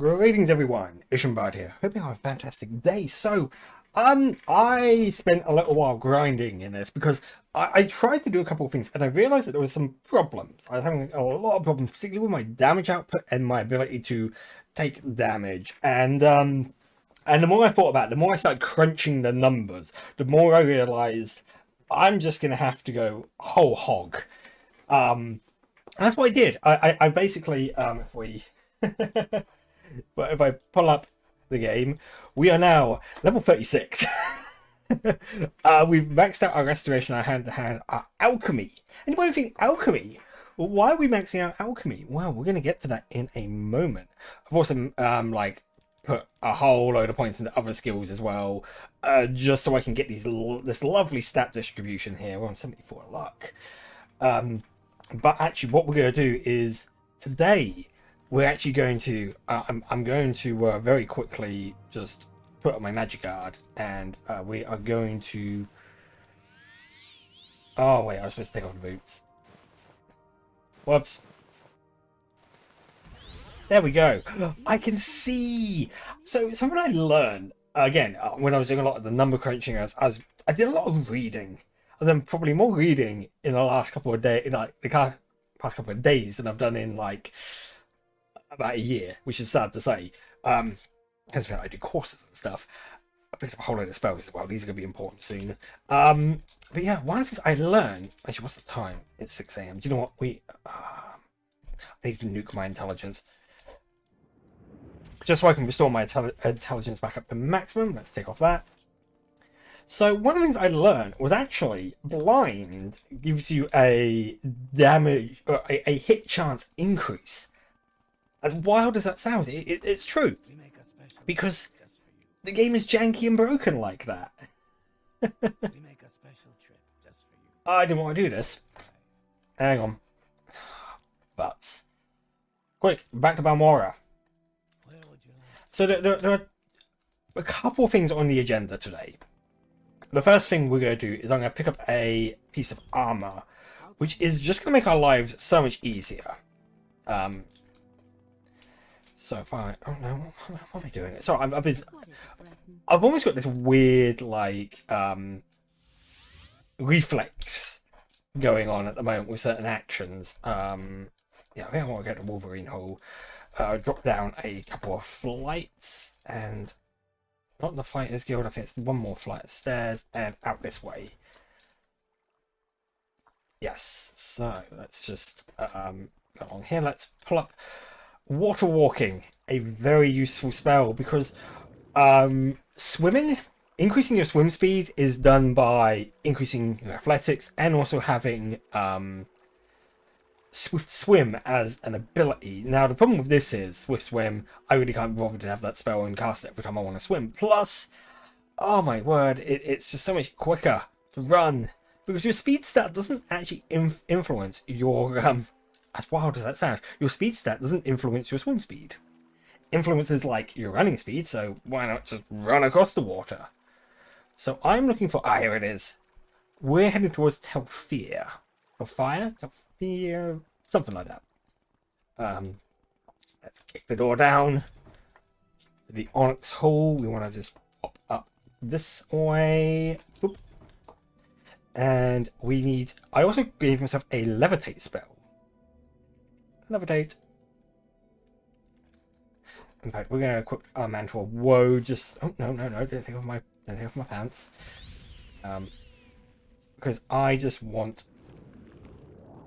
Greetings everyone, Ishenbard here. Hope you have a fantastic day. I spent a little while grinding in this because I tried to do a couple of things and I realized that there was some problems. I was having a lot of problems, particularly with my damage output and my ability to take damage. And the more I thought about it, the more I started crunching the numbers, the more I realized I'm just gonna have to go whole hog. And that's what I did. I basically if we But if I pull up the game, we are now level 36. We've maxed out our restoration, our hand-to-hand, our alchemy. And you might think, alchemy? Well, why are we maxing out alchemy? Well, we're going to get to that in a moment. I've also like put a whole load of points into other skills as well, just so I can get this lovely stat distribution here. We're on 74 luck. But actually, what we're going to do is today we're actually going to I'm going to very quickly just put on my magic guard, and we are going to oh wait, I was supposed to take off the boots. Whoops. There we go. I can see. So something I learned again when I was doing a lot of the number crunching, I did a lot of reading. I've done probably more reading in the last couple of days, like the past couple of days, than I've done in like about a year, which is sad to say. Because I do courses and stuff. I picked up a whole load of spells as well. These are going to be important soon. But yeah, one of the things I learned. Actually, what's the time? It's 6 a.m. Do you know what? I need to nuke my intelligence just so I can restore my intelligence back up to maximum. Let's take off that. So one of the things I learned was actually blind gives you a damage or a hit chance increase. As wild as that sounds, it's true, because the game is janky and broken like that. I didn't want to do this. Hang on. But quick, back to Balmora. So there are a couple of things on the agenda today. The first thing we're going to do is I'm going to pick up a piece of armor, which is just going to make our lives so much easier. So if I, oh no, what am I doing? So I've almost got this weird like reflex going on at the moment with certain actions. Yeah, I think I want to get the Wolverine hole. Drop down a couple of flights, and not the Fighters Guild. I think it's one more flight of stairs and out this way. Yes. So let's just go along here. Let's pull up. Water walking, a very useful spell, because swimming, increasing your swim speed is done by increasing your athletics and also having swift swim as an ability. Now the problem with this is swift swim, I really can't bother to have that spell and cast it every time I want to swim. Plus, oh my word, it's just so much quicker to run, because your speed stat doesn't actually influence your as wild as that sounds, your speed stat doesn't influence your swim speed. Influences like your running speed, so why not just run across the water? So I'm looking for, here it is. We're heading towards Telfir. Or fire? Telfir? Something like that. Let's kick the door down to the Onyx Hall. We want to just pop up this way. Boop. And we need, I also gave myself a levitate spell. Levitate. In fact, we're going to equip our mantle of woe. Just oh no, don't take off my pants. Because I just want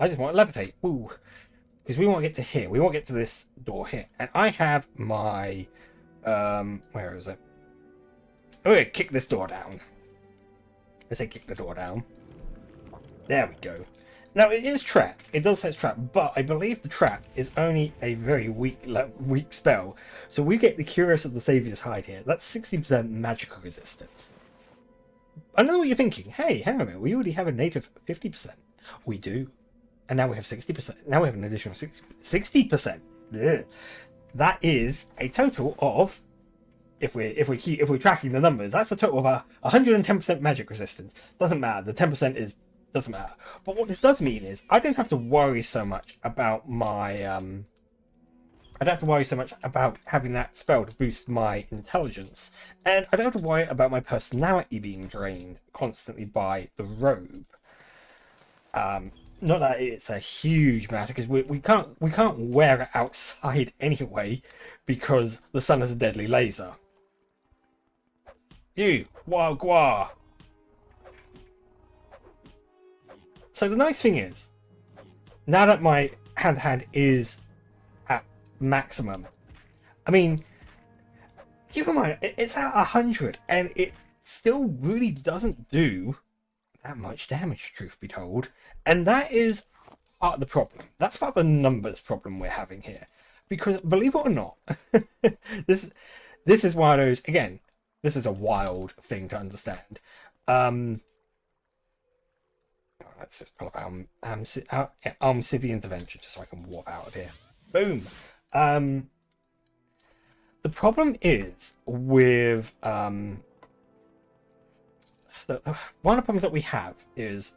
to levitate. Woo! Because we want to get to here. We want to get to this door here, and I have my where is it? Okay, kick this door down. Let's say kick the door down. There we go. Now it is trapped. It does say it's trapped, but I believe the trap is only a very weak spell. So we get the Curious of the Savior's Hide here. That's 60% magical resistance. I know what you're thinking. Hey, hang on a minute. We already have a native 50%. We do, and now we have 60%. Now we have an additional 60%. Yeah. That is a total of, if we're tracking the numbers, that's a total of 110% magic resistance. Doesn't matter. The 10% is. Doesn't matter. But what this does mean is I don't have to worry so much about my I don't have to worry so much about having that spell to boost my intelligence, and I don't have to worry about my personality being drained constantly by the robe. Not that it's a huge matter, because we can't wear it outside anyway, because the sun is a deadly laser. You, Wagwa. So the nice thing is, now that my hand-to-hand is at maximum, I mean, keep in mind, it's at 100, and it still really doesn't do that much damage, truth be told. And that is part of the problem. That's part of the numbers problem we're having here. Because, believe it or not, this is one of those, again, this is a wild thing to understand. Let's just pull up armed civil intervention, just so I can warp out of here. Boom. The problem is with one of the problems that we have is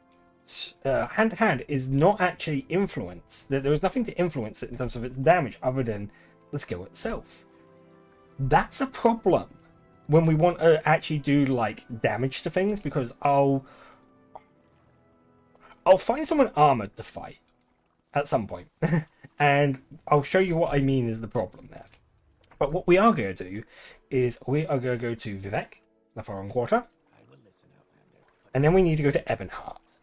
hand to hand is not actually influenced. There is nothing to influence it in terms of its damage other than the skill itself. That's a problem when we want to actually do like damage to things, because I'll find someone armored to fight at some point, and I'll show you what I mean is the problem there. But what we are going to do is we are going to go to Vivek, the Foreign Quarter, and then we need to go to Ebonheart.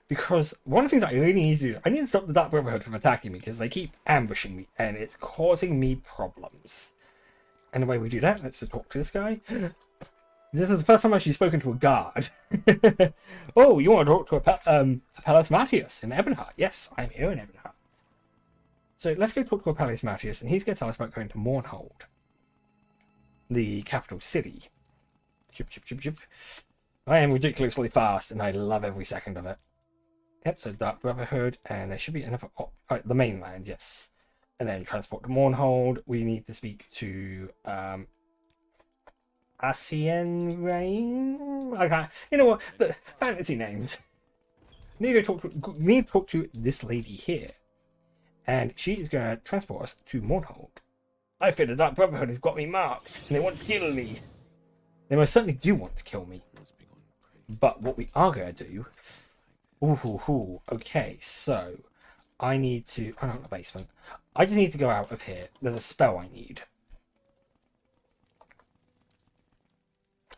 Because one of the things I really need to do, I need to stop the Dark Brotherhood from attacking me, because they keep ambushing me, and it's causing me problems. And the way we do that, let's just talk to this guy. This is the first time I've actually spoken to a guard. Oh, you want to talk to Apelles Matthias in Ebonheart? Yes, I'm here in Ebonheart. So let's go talk to Apelles Matthias, and he's going to tell us about going to Mournhold, the capital city. Chip, chip, chip, chip. I am ridiculously fast, and I love every second of it. Yep, so Dark Brotherhood, and there should be another... the mainland, yes. And then transport to Mournhold. We need to speak to... Asien Rain? I can't... You know what? The fantasy names. Need to talk to this lady here. And she is going to transport us to Mournhold. I fear the Dark Brotherhood has got me marked, and they want to kill me. They most certainly do want to kill me. But what we are going to do... Okay, so... I need to... Oh, not the basement. I just need to go out of here. There's a spell I need.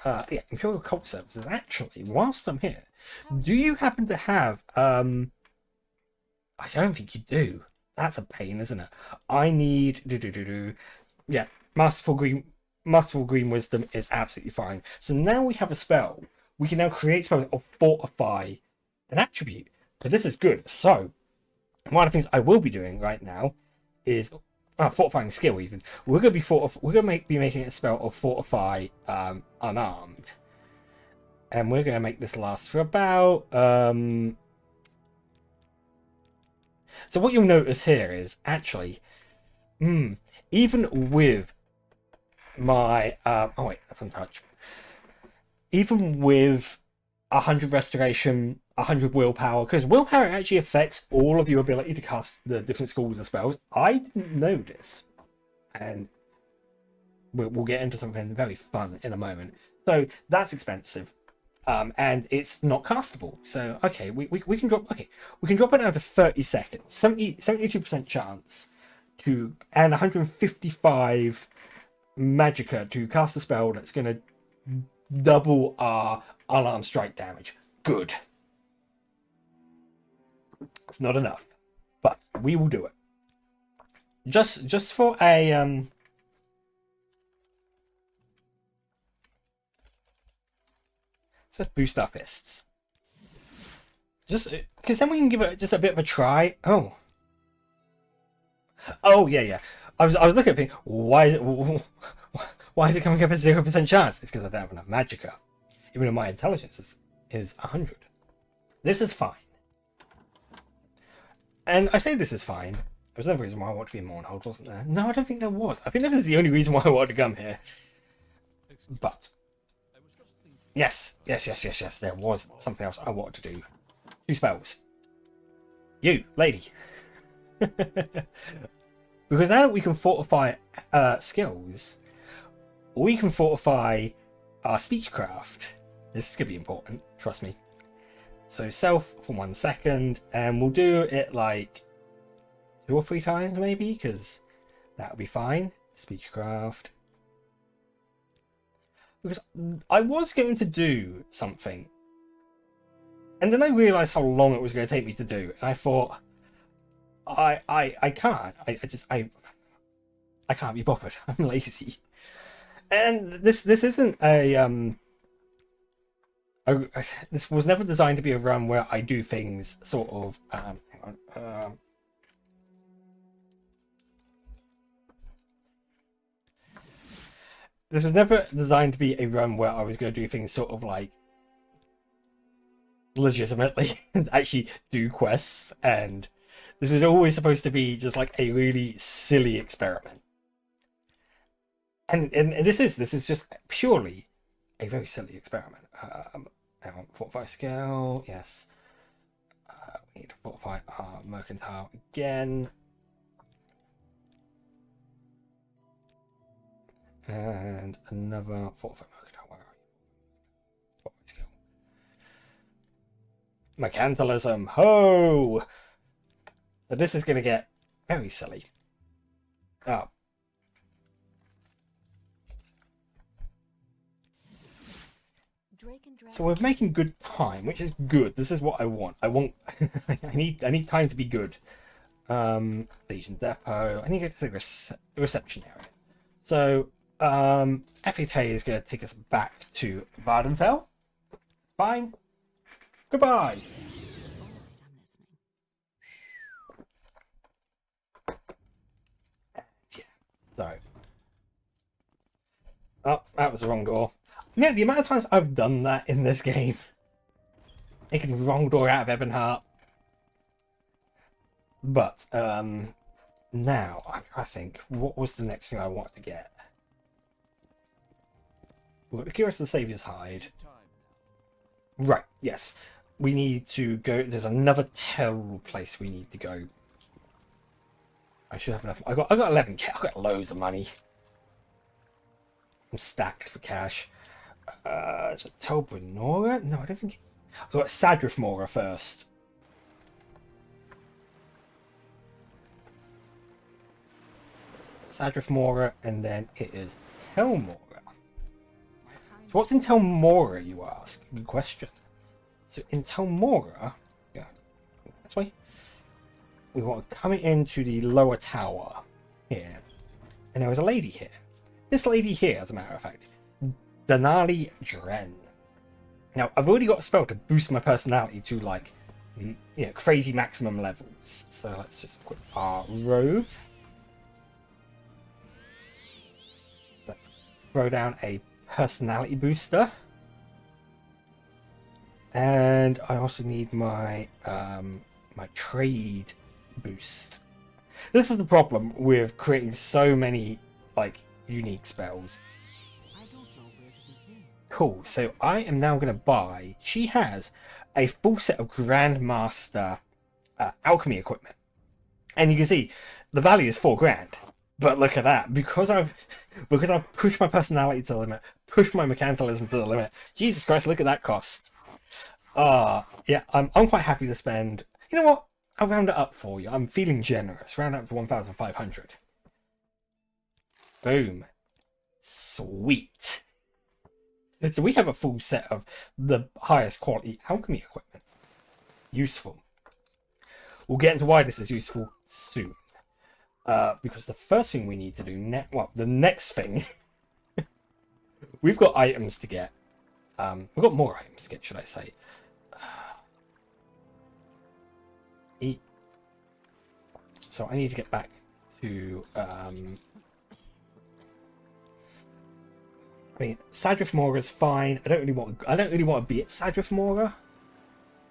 Yeah, Imperial Cult Services. Actually, whilst I'm here, do you happen to have... I don't think you do. That's a pain, isn't it? I need... Yeah, Masterful Green Wisdom is absolutely fine. So now we have a spell. We can now create spells of Fortify an attribute. So this is good. So, one of the things I will be doing right now is... fortifying skill even. We're going to be making a spell of Fortify unarmed. And we're going to make this last for about... So what you'll notice here is, actually, even with my... oh wait, that's untouched. Even with 100 restoration, 100 willpower, because willpower actually affects all of your ability to cast the different schools of spells. I didn't know this. And we'll get into something very fun in a moment. So that's expensive. And it's not castable. So okay, we can drop it down to 30 seconds. 72% chance to, and 155 magicka to cast a spell that's gonna double our unarmed strike damage. Good. It's not enough, but we will do it. Just for a let's boost our fists. Just because then we can give it just a bit of a try. Oh yeah. I was looking at it, why is it coming up at 0% chance? It's because I don't have enough magicka, even though my intelligence is 100. This is fine. And I say this is fine. There's no reason why I want to be in Mournhold, wasn't there? No, I don't think there was. I think that was the only reason why I wanted to come here. But yes. There was something else I wanted to do. 2 spells. You, lady. Because now that we can fortify skills, we can fortify our speechcraft. This is going to be important, trust me. So self for 1 second, and we'll do it like 2 or 3 times maybe, because that'll be fine. Speechcraft. Because I was going to do something, and then I realised how long it was going to take me to do, and I thought, I can't. I can't be bothered. I'm lazy. And this isn't this was never designed to be a run where I do things sort of hang on, this was never designed to be a run where I was going to do things sort of like legitimately and actually do quests, and this was always supposed to be just like a really silly experiment. And this is just purely a very silly experiment. Hang on, fortify scale, yes. We need to fortify our mercantile again. And another fortify mercantile. Where are you? Fortify skill. Mercantilism. Ho! So this is going to get very silly. Oh. So we're making good time, which is good. This is what I want. I want. I need time to be good. Legion Depot. I need to get to the reception area. So FET is going to take us back to Vardenfell. It's fine. Goodbye. Yeah. So. Oh, that was the wrong door. Yeah, the amount of times I've done that in this game. Making the wrong door out of Ebonheart. But, now, I think, what was the next thing I wanted to get? Well, the Curious of the Saviour's Hide. Right, yes. We need to go, there's another terrible place we need to go. I should have enough, I got 11k, I've got loads of money. I'm stacked for cash. Is it Tel Brenora? No, I don't think. I've got Sadrith Mora first. Sadrith Mora, and then it is Tel Mora. So what's in Tel Mora, you ask? Good question. So in Tel Mora, yeah, that's why we want to come into the lower tower here, and there was a lady here. This lady here, as a matter of fact. Denali Dren. Now, I've already got a spell to boost my personality to, like, crazy maximum levels. So let's just equip our robe. Let's throw down a personality booster. And I also need my my trade boost. This is the problem with creating so many, like, unique spells. Cool, so I am now going to buy... She has a full set of Grandmaster Alchemy equipment. And you can see, the value is 4 grand. But look at that, because I've pushed my personality to the limit, pushed my mercantilism to the limit. Jesus Christ, look at that cost. Yeah, I'm quite happy to spend... You know what? I'll round it up for you. I'm feeling generous. Round up to 1,500. Boom. Sweet. So we have a full set of the highest quality alchemy equipment. Useful. We'll get into why this is useful soon. Because the first thing we need to do, the next thing, we've got items to get. We've got more items to get, should I say. So I need to get back to... I mean, Sadrith Mora is fine. I don't really want to be at Sadrith Mora,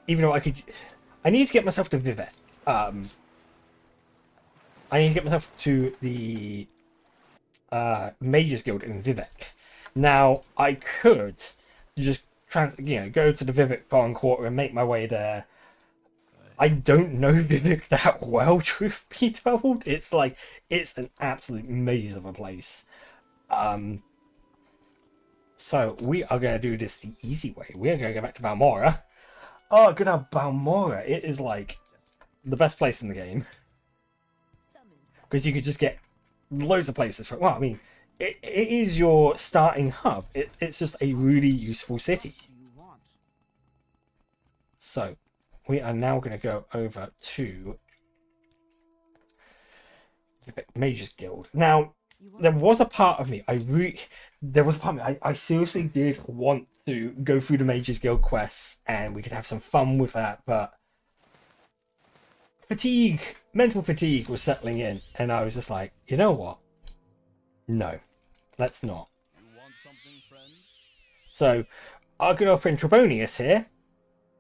even though I could. I need to get myself to Vivek. I need to get myself to the Mages Guild in Vivek. Now I could just go to the Vivek Foreign Quarter and make my way there. I don't know Vivek that well, truth be told. It's like, it's an absolute maze of a place. So we are going to do this the easy way. We are going to go back to Balmora. Oh, good old Balmora. It is like the best place in the game. Because you could just get loads of places from. Well, I mean, it is your starting hub. It's just a really useful city. So we are now going to go over to Mage's Guild. Now, there was a part of me, I seriously did want to go through the Mage's Guild quests and we could have some fun with that, but mental fatigue was settling in, and I was just like, you know what? No, let's not. So, our good old friend Trebonius here.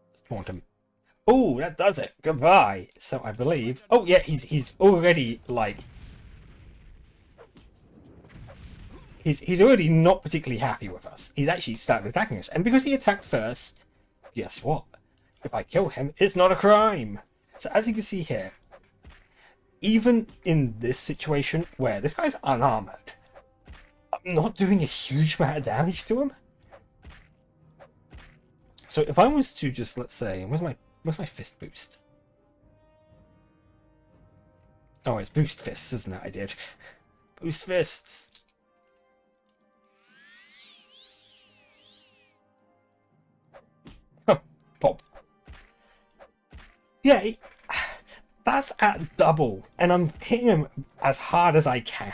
Let's taunt him. Oh, that does it. Goodbye. So I believe. Oh yeah, he's already like. He's already not particularly happy with us. He's actually started attacking us, and because he attacked first, guess what? If I kill him, it's not a crime. So as you can see here, even in this situation where this guy's unarmored, I'm not doing a huge amount of damage to him. So if I was to just, let's say, where's my fist boost? Oh, it's boost fists, isn't it? I did. Boost fists. Pop. Yeah, that's at double, and I'm hitting him as hard as I can.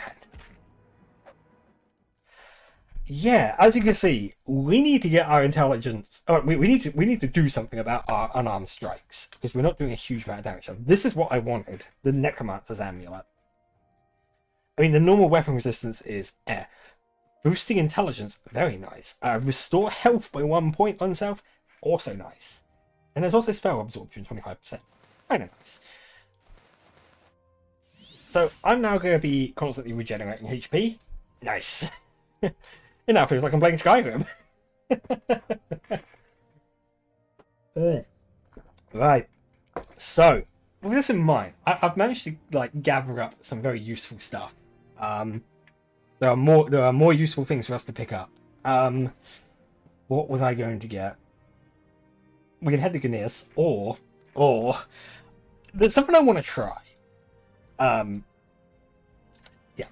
Yeah, as you can see, we need to get our intelligence. Or we need to do something about our unarmed strikes because we're not doing a huge amount of damage. So this is what I wanted: the Necromancer's Amulet. I mean, the normal weapon resistance is air. Boosting intelligence, very nice. Restore health by 1 point on self, also nice. And there's also spell absorption, 25%. Kind of nice. So I'm now going to be constantly regenerating HP. Nice. It now feels like I'm playing Skyrim. Right. So, with this in mind, I've managed to like gather up some very useful stuff. There are more useful things for us to pick up. What was I going to get? We can head to Gneas, or there's something I want to try. Yeah.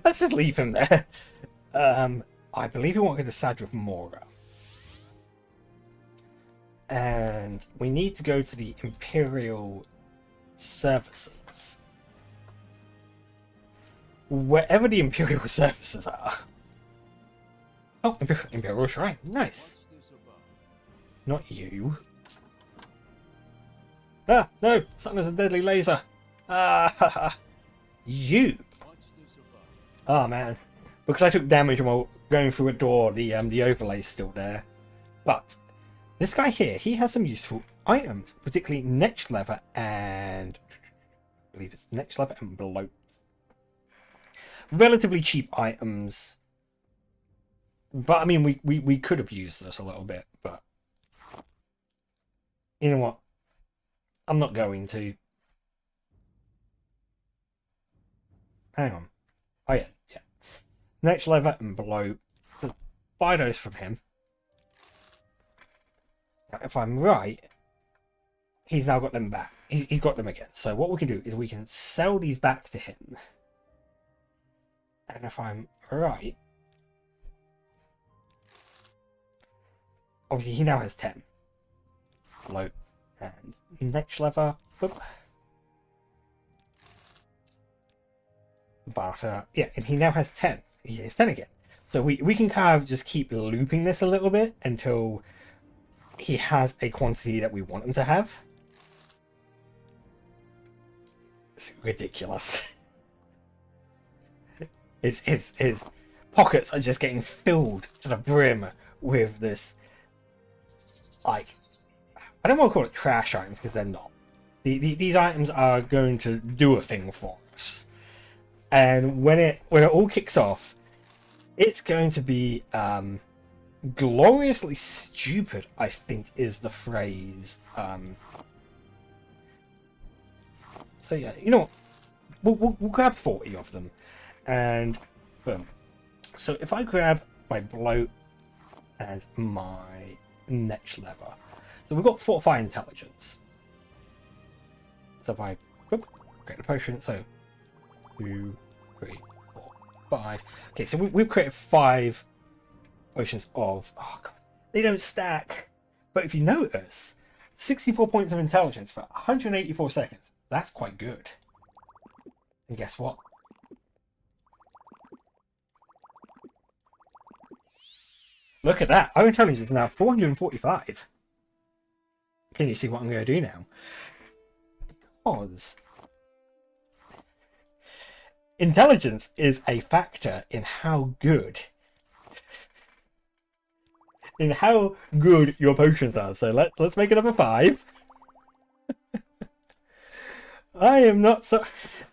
Let's just leave him there. I believe we want to go to Sadra Mora. And we need to go to the Imperial Services. Wherever the Imperial Services are. Oh, Imperial Shrine. Nice. Not you. Ah, no! Something is a deadly laser. Ah, you. Oh man, because I took damage while going through a door, the overlay's still there. But this guy here, he has some useful items, particularly neck leather and I believe it's neck leather and bloat. Relatively cheap items, but I mean we could have used this a little bit, but you know what? I'm not going to. Hang on. Oh yeah. Next lever and bloat. So buy those from him. Now, if I'm right, he's now got them back. He's got them again. So what we can do is we can sell these back to him. And if I'm right, obviously he now has 10. Bloat and next lever. Whoop. But yeah, and he now has 10. He has 10 again. So we can kind of just keep looping this a little bit until he has a quantity that we want him to have. It's ridiculous. His pockets are just getting filled to the brim with this, like, I don't want to call it trash items because they're not. These items are going to do a thing for us. And when it all kicks off, it's going to be gloriously stupid, I think is the phrase. So yeah, you know what? We'll grab 40 of them, and boom. So if I grab my bloat and my next lever, so we've got fortify intelligence. So if I create a potion, so 2, 3, 4, 5. Okay, so we've created 5 potions of. Oh god, they don't stack. But if you notice, 64 points of intelligence for 184 seconds. That's quite good. And guess what? Look at that. Our intelligence is now 445. Can you see what I'm going to do now? Because intelligence is a factor in how good your potions are. So let's make another 5. I am not so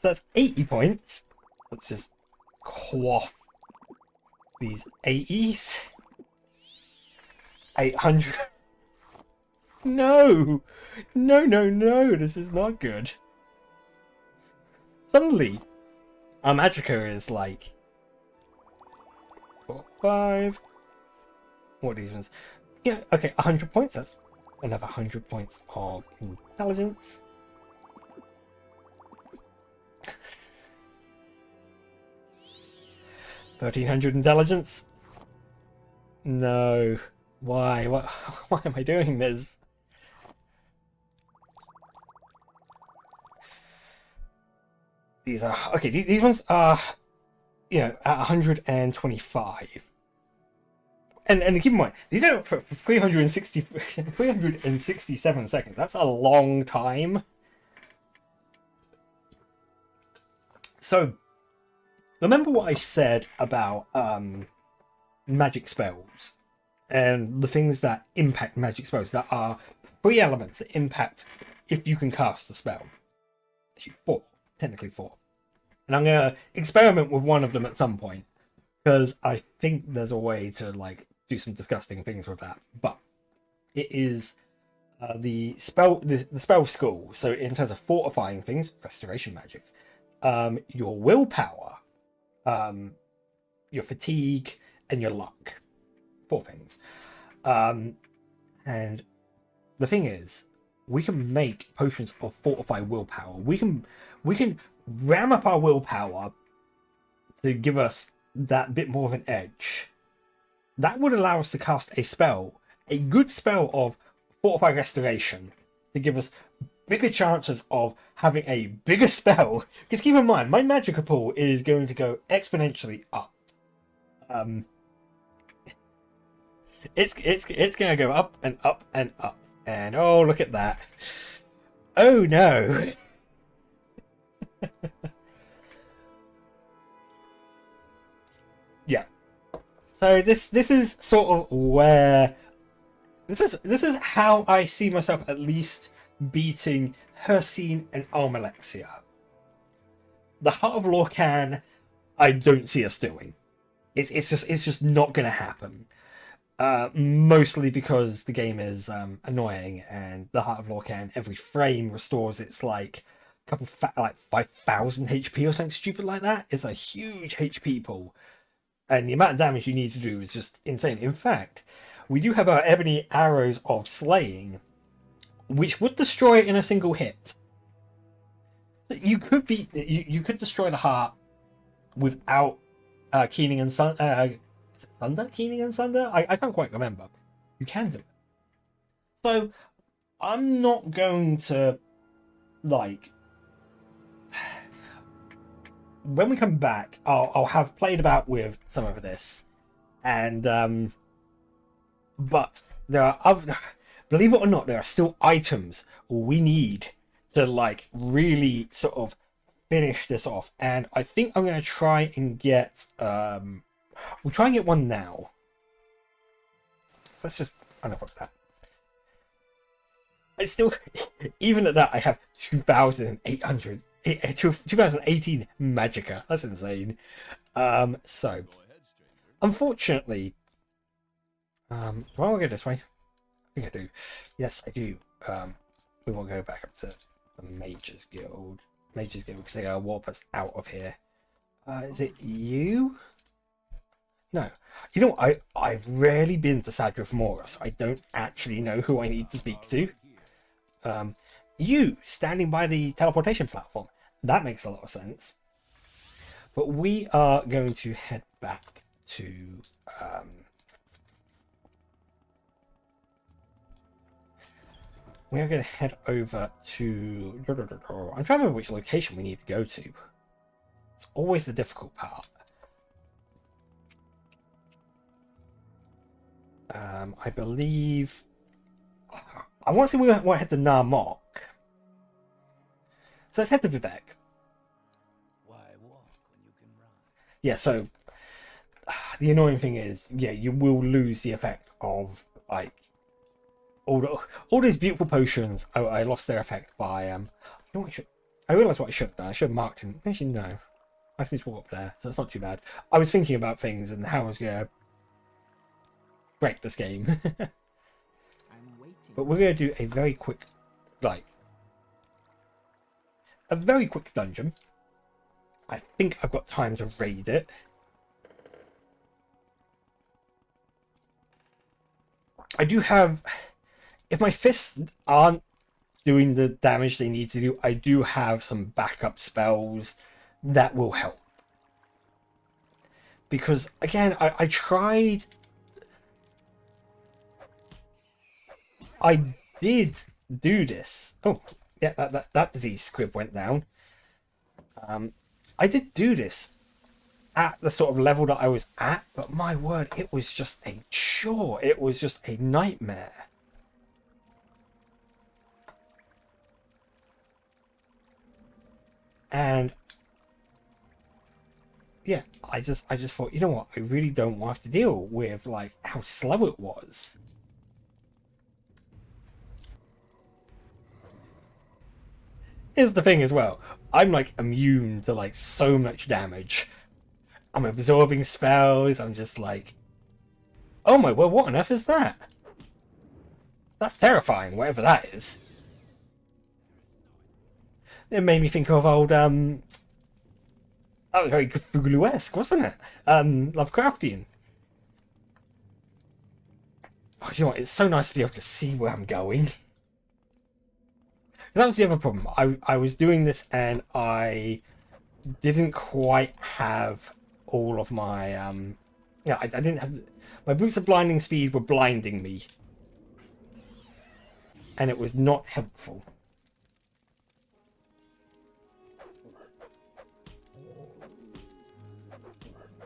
that's 80 points. Let's just quaff these 80s. 800. No, this is not good. Suddenly our magicka is like 4, 5. What are these ones? Yeah, okay, 100 points. That's another 100 points of intelligence. $1,300 intelligence. No. Why? Why am I doing this? These are okay. These ones are, at 125. And keep in mind, these are for 367 seconds. That's a long time. So, remember what I said about magic spells and the things that impact magic spells. That are 3 elements that impact if you can cast a spell. Actually, 4. Technically 4. And I'm going to experiment with one of them at some point, because I think there's a way to do some disgusting things with that. But it is the spell school. So in terms of fortifying things, restoration magic, your willpower, your fatigue, and your luck. 4 things. And the thing is, we can make potions of fortify willpower. We can ram up our willpower to give us that bit more of an edge. That would allow us to cast a spell, a good spell of fortify restoration, to give us bigger chances of having a bigger spell. Because keep in mind, my magicka pool is going to go exponentially up. It's going to go up and up and up. And oh, look at that. Oh no. Yeah. So this is sort of where this is how I see myself at least beating Hercene and Almalexia. The Heart of Lorcan, I don't see us doing. It's just not going to happen. Mostly because the game is annoying, and the Heart of Lorcan every frame restores its couple 5,000 HP or something stupid like that. It's a huge HP pool, and the amount of damage you need to do is just insane. In fact, we do have our Ebony Arrows of Slaying, which would destroy it in a single hit. You could destroy the heart without Keening and Thunder. Keening and Thunder? I can't quite remember. You can do it. So I'm not going to when we come back, I'll have played about with some of this, and but there are other, believe it or not, there are still items we need to really sort of finish this off, and I think I'm going to try and get we'll try and get one now. So let's just unlock that. I still, even at that, I have 2018 magicka. That's insane. So, unfortunately, do I want to go this way? I think I do. Yes, I do. We will go back up to the Mages Guild. mages go because they gotta warp us out of here. Is it you? No. You know, I've rarely been to Sadrith Mora, so I don't actually know who I need to speak to. You standing by the teleportation platform. That makes a lot of sense. But we are going to head back to we are going to head over to I'm trying to remember which location we need to go to. It's always the difficult part. I believe I want to say we want to head to Narmok. So let's head to Vivek. Why walk when you can run? Yeah, so the annoying thing is, yeah, you will lose the effect of like all these beautiful potions. I lost their effect by you know what I realised what I should have done. I should have marked him. Actually, no. I can just walk up there, so it's not too bad. I was thinking about things and how I was gonna break this game. But we're gonna do a very quick dungeon. I think I've got time to raid it. I do have, if my fists aren't doing the damage they need to do, I do have some backup spells that will help. Because again, I tried, I did do this. Oh, yeah, that disease squib went down. I did do this at the sort of level that I was at, but my word, it was just a chore. It was just a nightmare. And yeah, I just thought, you know what, I really don't want to have to deal with like how slow it was. Here's the thing as well, I'm like immune to like so much damage. I'm absorbing spells. I'm just like, oh my word, what on earth is that? That's terrifying, whatever that is. It made me think of old that was very Cthulhu-esque, wasn't it? Lovecraftian. Oh, you know what? It's so nice to be able to see where I'm going. That was the other problem. I was doing this and I didn't quite have all of my yeah, I didn't have my boots of blinding speed were blinding me, and it was not helpful.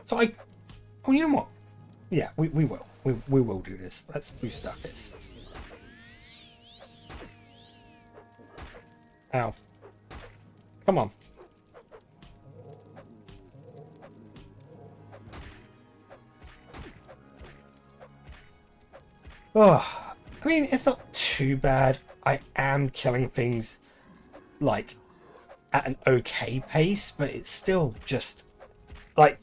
So oh, you know what, yeah, we will do this. Let's boost our fists. Ow, come on. Oh, I mean, it's not too bad. I am killing things like at an okay pace, but it's still just like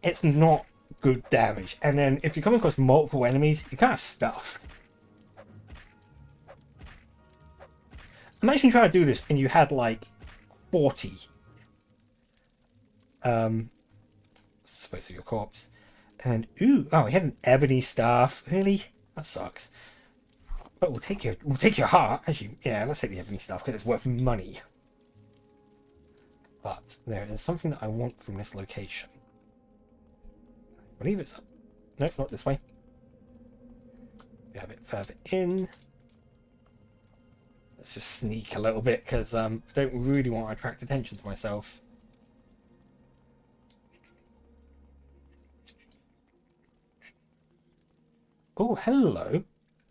it's not good damage. And then if you come across multiple enemies, you're kind of stuffed. Imagine trying to do this and you had like 40 supposed to be your corpse. And ooh, oh, he had an ebony staff. Really? That sucks. But we'll take your heart. Actually, yeah, let's take the ebony staff because it's worth money. But there is something that I want from this location. I believe it's up. No, not this way. Be a bit further in. Let's just sneak a little bit because I don't really want to attract attention to myself. Oh, hello.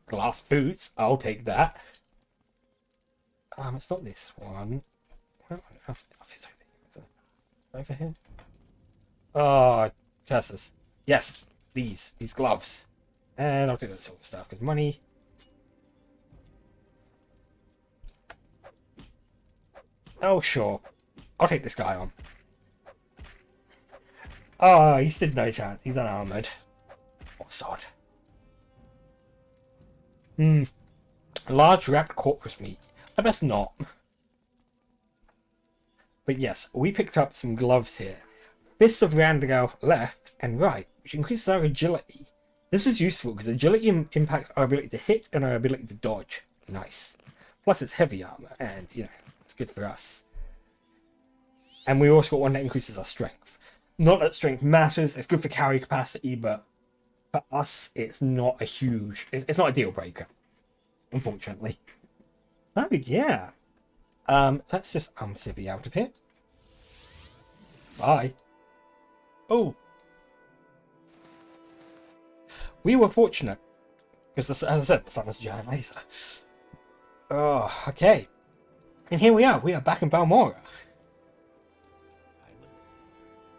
Glass boots. I'll take that. It's not this one. Where on earth? Oh, it's over here. Is it over here? Oh, curses. Yes, these gloves. And I'll do that sort of stuff because money. Oh, sure. I'll take this guy on. Oh, he stood no chance. He's unarmored. What sod? Large wrapped corpus meat. I best not. But yes, we picked up some gloves here. Fists of Randagal left and right, which increases our agility. This is useful because agility impacts our ability to hit and our ability to dodge. Nice. Plus it's heavy armor, and you know, it's good for us. And we also got one that increases our strength. Not that strength matters, it's good for carry capacity, but for us, it's not a huge... It's not a deal breaker, unfortunately. Oh, yeah. Let's just civvy out of here. Bye. Oh. We were fortunate. Because, as I said, the sun is a giant laser. Oh, okay. And here we are. We are back in Balmora.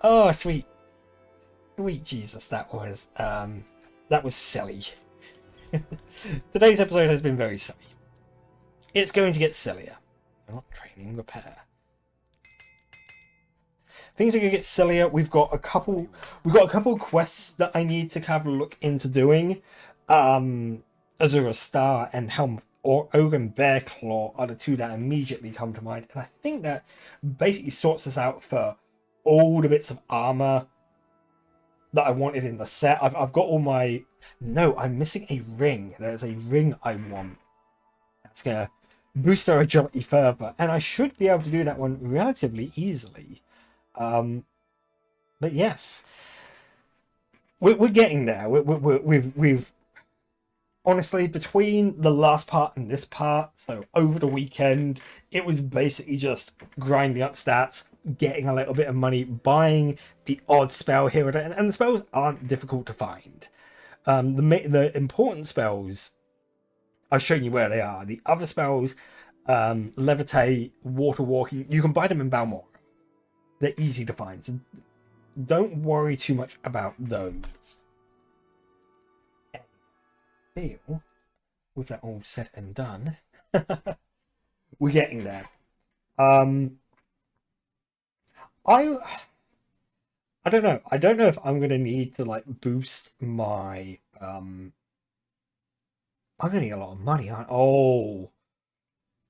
Oh, sweet. Sweet Jesus, that was silly. Today's episode has been very silly. It's going to get sillier. We're not training, repair. Things are going to get sillier. We've got a couple of quests that I need to have a look into doing. Azura Star and Helm or Ogan Bearclaw are the two that immediately come to mind, and I think that basically sorts us out for all the bits of armor that I wanted in the set. I've got all my... No, I'm missing a ring. There's a ring I want. That's gonna boost our agility further, and I should be able to do that one relatively easily. But yes, we're getting there. We've honestly, between the last part and this part, so over the weekend, it was basically just grinding up stats, getting a little bit of money, buying the odd spell here and there, and the spells aren't difficult to find. The important spells, I've shown you where they are. The other spells, Levitate, Water Walking, you can buy them in Balmora. They're easy to find, so don't worry too much about those. Feel, with that all said and done, we're getting there. I don't know. I don't know if I'm gonna need to like boost my I'm gonna need a lot of money.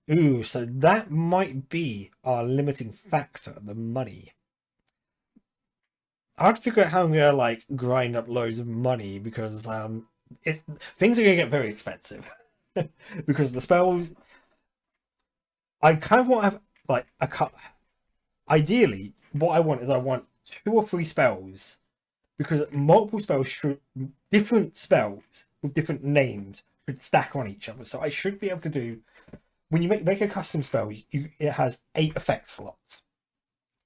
Ooh, so that might be our limiting factor, the money. I have to figure out how I'm gonna like grind up loads of money because things are gonna get very expensive because the spells. I kind of want to have like a cut. Ideally, what I want is I want 2 or 3 spells, because multiple spells should, different spells with different names should stack on each other. So I should be able to do, when you make a custom spell, it has 8 effect slots.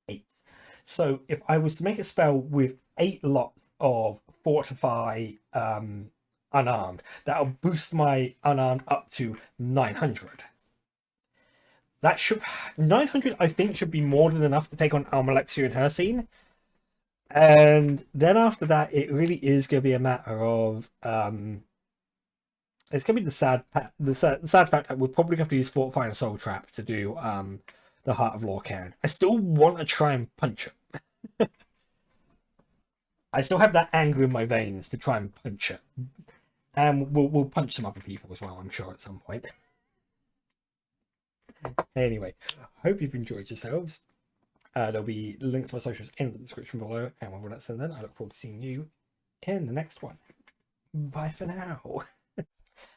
8. So if I was to make a spell with 8 lots of Fortify unarmed, that'll boost my unarmed up to 900. That should 900, I think, should be more than enough to take on Almalexia and her scene. And then after that, it really is going to be a matter of it's going to be the sad fact that we're probably going to have to use Fortify and Soul Trap to do the Heart of Lorcan. I still want to try and punch it. I still have that anger in my veins to try and punch it, and we'll punch some other people as well, I'm sure, at some point. Anyway, hope you've enjoyed yourselves. There'll be links to my socials in the description below, and with that said, then I look forward to seeing you in the next one. Bye for now.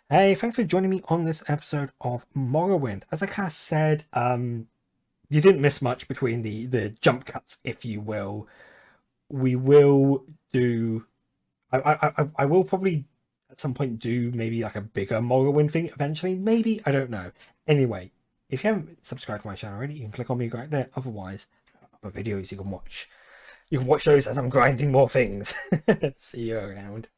Hey, thanks for joining me on this episode of Morrowind. As I kind of said, you didn't miss much between the jump cuts, if you will. We will do... I will probably at some point do maybe like a bigger Morrowind thing eventually. Maybe, I don't know. Anyway, if you haven't subscribed to my channel already, you can click on me right there. Otherwise, other videos you can watch. You can watch those as I'm grinding more things. See you around.